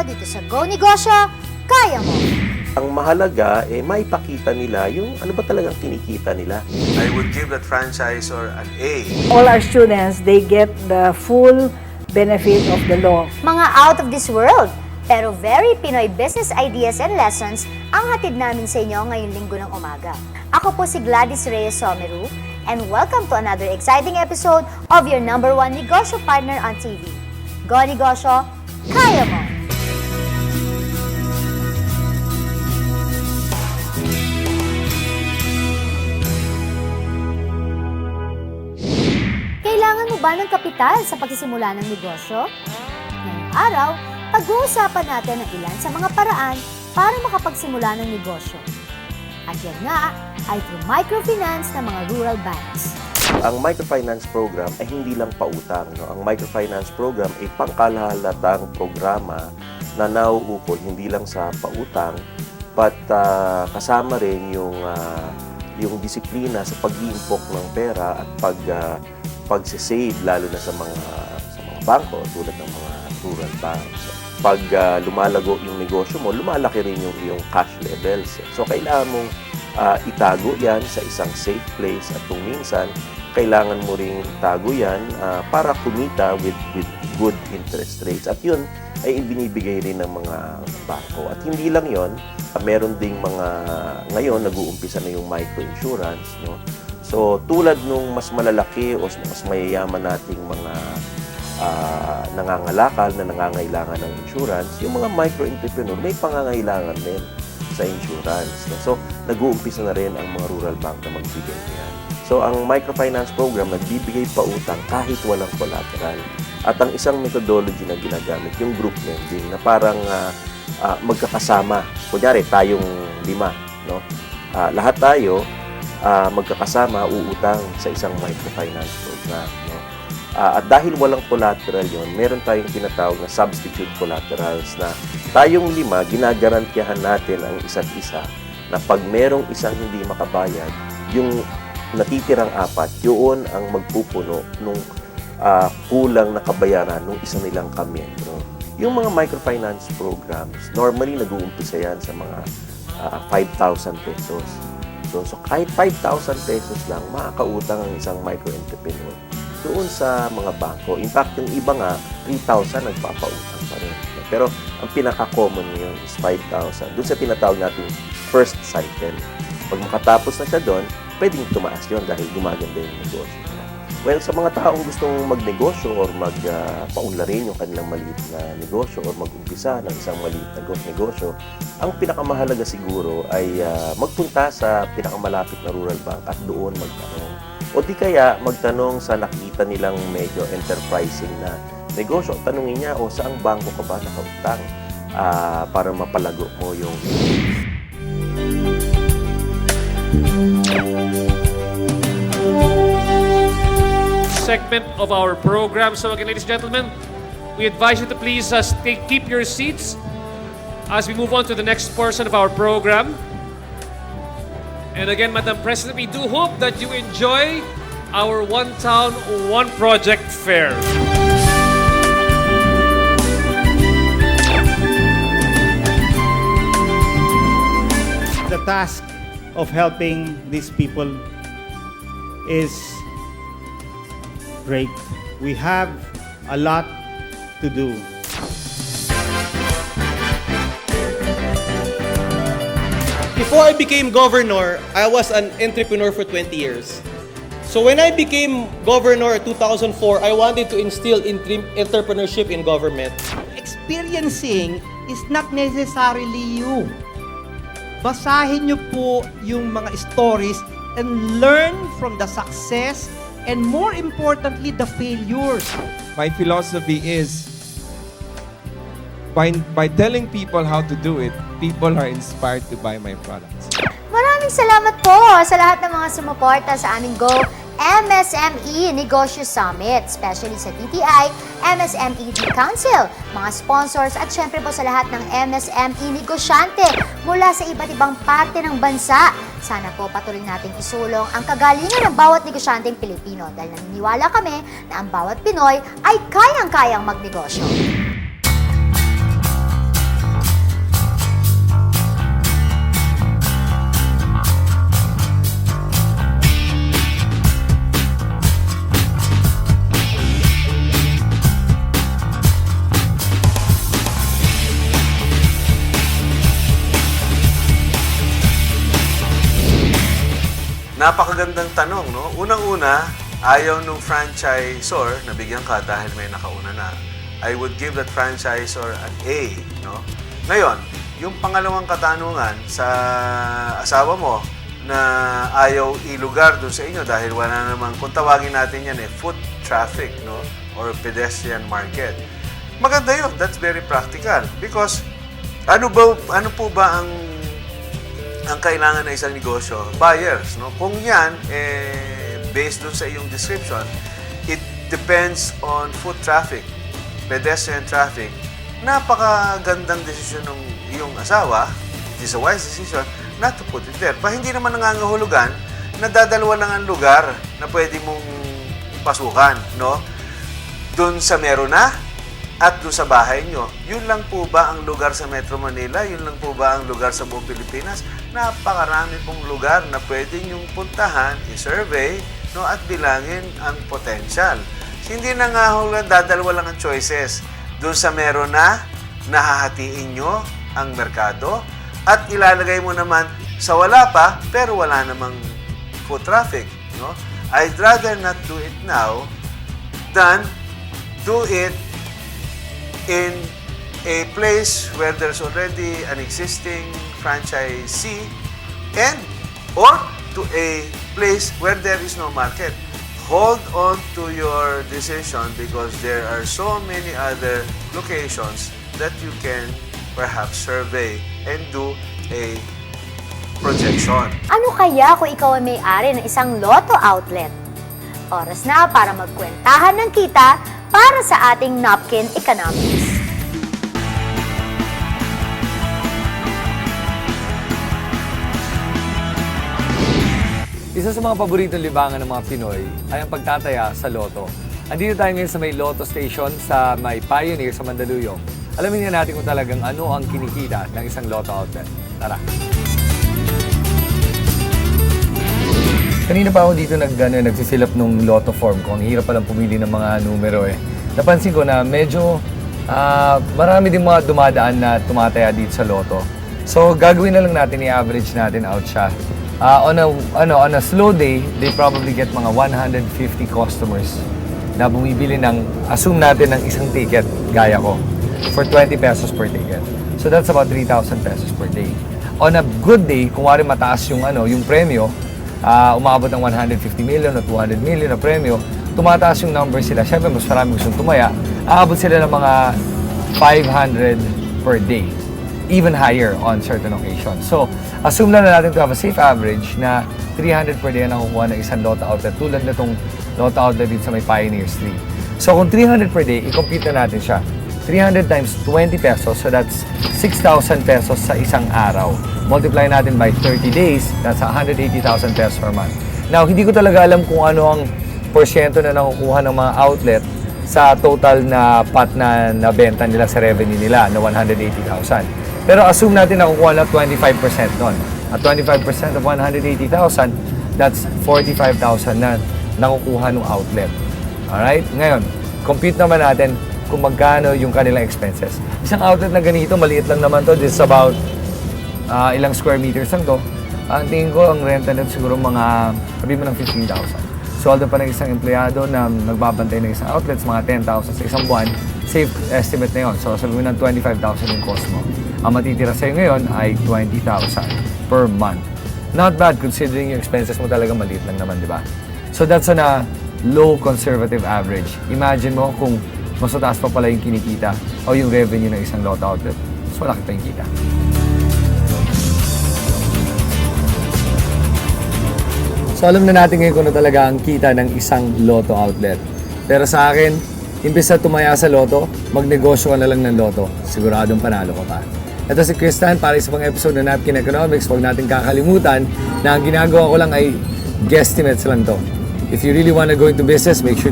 dito sa Go Negosyo, Kaya Mo! Ang mahalaga, maipakita nila yung ano ba talagang kinikita nila. I would give that franchisor an A. All our students, they get the full benefit of the law. Mga out of this world, pero very Pinoy business ideas and lessons ang hatid namin sa inyo ngayong linggo ng umaga. Ako po si Gladys Reyes Someru, and welcome to another exciting episode of your #1 negosyo partner on TV. Go Negosyo, Kaya Mo! Kailangan mo ba ng kapital sa pagsisimula ng negosyo? Ngayong araw, pag-uusapan natin ang ilan sa mga paraan para makapagsimula ng negosyo. At yan nga ay through microfinance ng mga rural banks. Ang microfinance program ay hindi lang pautang. No? Ang microfinance program ay pangkalahatang programa na nauukol hindi lang sa pautang, but kasama rin yung disiplina sa pag-iimpok ng pera at pag-save lalo na sa mga bangko tulad ng mga rural banks. Pag lumalago yung negosyo mo, lumalaki rin yung iyong cash levels. So kailangan mong itago yan sa isang safe place at kung minsan kailangan mo ring itago yan para kumita with good interest rates. At yun ay ibinibigay rin ng mga bangko. At hindi lang yon, meron ding mga ngayon nag-uumpisa na yung microinsurance, no? So tulad nung mas malalaki o mas mayayaman nating mga nangangalakal na nangangailangan ng insurance, yung mga micro-entrepreneur may pangangailangan din sa insurance. No? So nag-uumpisa na rin ang mga rural bank na magbigay niyan. So ang microfinance program nagbibigay pa utang kahit walang collateral. At ang isang methodology na ginagamit, yung group lending na parang magkakasama. Kunyari, tayong 5, no? Lahat tayo magkakasama, uutang sa isang microfinance program. No? At dahil walang collateral yon, meron tayong tinatawag na substitute collaterals na tayong 5, ginagarantiyahan natin ang isa't isa na pag merong isang hindi makabayad, yung natitirang 4, yun ang magpupuno nung kulang na kabayaran nung isa nilang kamiyembro. Yung mga microfinance programs, normally nag-uumpisa yan sa mga 5,000 pesos. So kahit 5,000 pesos lang, makakautang ang isang micro-entrepreneur doon sa mga bangko. In fact, yung iba nga, 3,000 nagpapautang pa rin. Pero ang pinaka-common ngayon is 5,000. Doon sa tinatawag natin first cycle. Pag makatapos na siya doon, pwedeng tumaas yun dahil gumaganda yung negosyo niya. Well, sa mga taong gustong magnegosyo or magpaunlarin yung kanilang maliit na negosyo or mag-umpisa ng isang maliit na negosyo, ang pinakamahalaga siguro ay magpunta sa pinakamalapit na rural bank at doon magtanong. O di kaya magtanong sa nakita nilang medyo enterprising na negosyo. Tanungin niya, o saang bangko ka ba nakautang para mapalago mo yung segment of our program. So again, ladies and gentlemen, we advise you to please keep your seats as we move on to the next portion of our program. And again, Madam President, we do hope that you enjoy our One Town, One Project Fair. The task of helping these people is great. We have a lot to do. Before I became governor, I was an entrepreneur for 20 years. So when I became governor in 2004, I wanted to instill entrepreneurship in government. Experiencing is not necessarily you. Basahin niyo po yung mga stories and learn from the success and more importantly, the failures. My philosophy is by telling people how to do it, people are inspired to buy my products. Maraming salamat po sa lahat ng mga sumuporta sa aming Go MSME Negosyo Summit, especially sa DTI, MSME Council, mga sponsors at syempre po sa lahat ng MSME negosyante mula sa iba't ibang parte ng bansa. Sana po patuloy natin isulong ang kagalingan ng bawat negosyanteng Pilipino dahil naniniwala kami na ang bawat Pinoy ay kayang-kayang magnegosyo. napakagandang tanong, no? Unang-una, ayaw nung franchisor na bigyan ka dahil may nakauna na. I would give that franchisor an A, no? Ngayon, yung pangalawang katanungan sa asawa mo na ayaw ilugar doon sa inyo dahil wala namang, kung tawagin natin yan foot traffic, no? Or pedestrian market. Maganda yun. That's very practical. Because, ano po ba ang kailangan ng isang negosyo? Buyers, no? Kung yan, based doon sa iyong description, it depends on foot traffic, pedestrian traffic. Napakagandang desisyon ng iyong asawa, it is a wise decision, not to put it there. Hindi naman nangangahulugan na dadalawa lang ang lugar na pwede mong pasukan, no? Doon sa meron na at doon sa bahay nyo. Yun lang po ba ang lugar sa Metro Manila? Yun lang po ba ang lugar sa buong Pilipinas? Napakarami pong lugar na pwede nyong puntahan, i-survey, no, at bilangin ang potential. Hindi na nga dadalawa lang ang choices. Doon sa meron na, nahahatiin nyo ang merkado at ilalagay mo naman sa wala pa, pero wala namang foot traffic. No? I'd rather not do it now than do it in a place where there's already an existing franchisee and or to a place where there is no market. Hold on to your decision because there are so many other locations that you can perhaps survey and do a projection. Ano kaya kung ikaw ay may-ari ng isang Lotto outlet? Oras na para magkwentahan ng kita para sa ating napkin economics. Isa sa mga paboritong libangan ng mga Pinoy ay ang pagtataya sa Lotto. Andito tayo ngayon sa may Lotto Station sa may Pioneer sa Mandaluyong. Alamin nga natin kung talagang ano ang kinikita ng isang Lotto outlet. Tara! Kanina pa ako dito nagsifill up nung Lotto form ko. Ang hirap palang pumili ng mga numero eh. Napansin ko na medyo marami din mga dumadaan na tumataya dito sa Lotto. So gagawin na lang natin, i-average natin out siya. On a slow day, they probably get mga 150 customers na bumibili ng, assume natin, ng isang ticket, gaya ko, for 20 pesos per ticket. So that's about 3,000 pesos per day. On a good day, kung wari mataas yung premyo, umabot ng 150 million o 200 million na premyo, tumataas yung number sila. Siyempre, mas marami gustong tumaya. Aabot sila ng mga 500 per day. Even higher on certain occasions. So, assume na natin to have a safe average na 300 per day ang nakukuha ng isang Lotto outlet tulad na itong Lotto outlet dito sa may Pioneer Street. So, kung 300 per day, i-compute na natin siya. 300 times 20 pesos, so that's 6,000 pesos sa isang araw. Multiply natin by 30 days, that's 180,000 pesos per month. Now, hindi ko talaga alam kung ano ang porsyento na nakukuha ng mga outlet sa total na pot na nabenta nila sa revenue nila na 180,000. Pero assume natin nakukuha na 25% nun. At 25% of 180,000, that's 45,000 na nakukuha ng outlet. Alright? Ngayon, compute naman natin kung magkano yung kanilang expenses. Isang outlet na ganito, maliit lang naman to. This is about ilang square meters lang to. Ang tingin ko, ang renta nito siguro mga, sabi mo ng 15,000. Sweldo pa ng isang empleyado na nagbabantay ng isang outlets, mga 10,000 sa isang buwan. Safe estimate na yun. So, sabi mo ng 25,000 yung cost mo. Ang matitira sa'yo ngayon ay 20,000 per month. Not bad considering yung expenses mo talaga maliit lang naman, di ba? So that's on a low conservative average. Imagine mo kung mas mataas pa pala yung kinikita o yung revenue ng isang Lotto outlet. Mas malaki pa yung kita. So alam na natin ngayon kung ano talaga ang kita ng isang Lotto outlet. Pero sa akin, imbes na tumaya sa Lotto, magnegosyo ka na lang ng Lotto. Siguradong panalo ka pa. Ito si Christian para sa pang episode ng Napkin Economics. Huwag natin kakalimutan na ang ginagawa ko lang ay guesstimates lang to. If you really want to go into business, make sure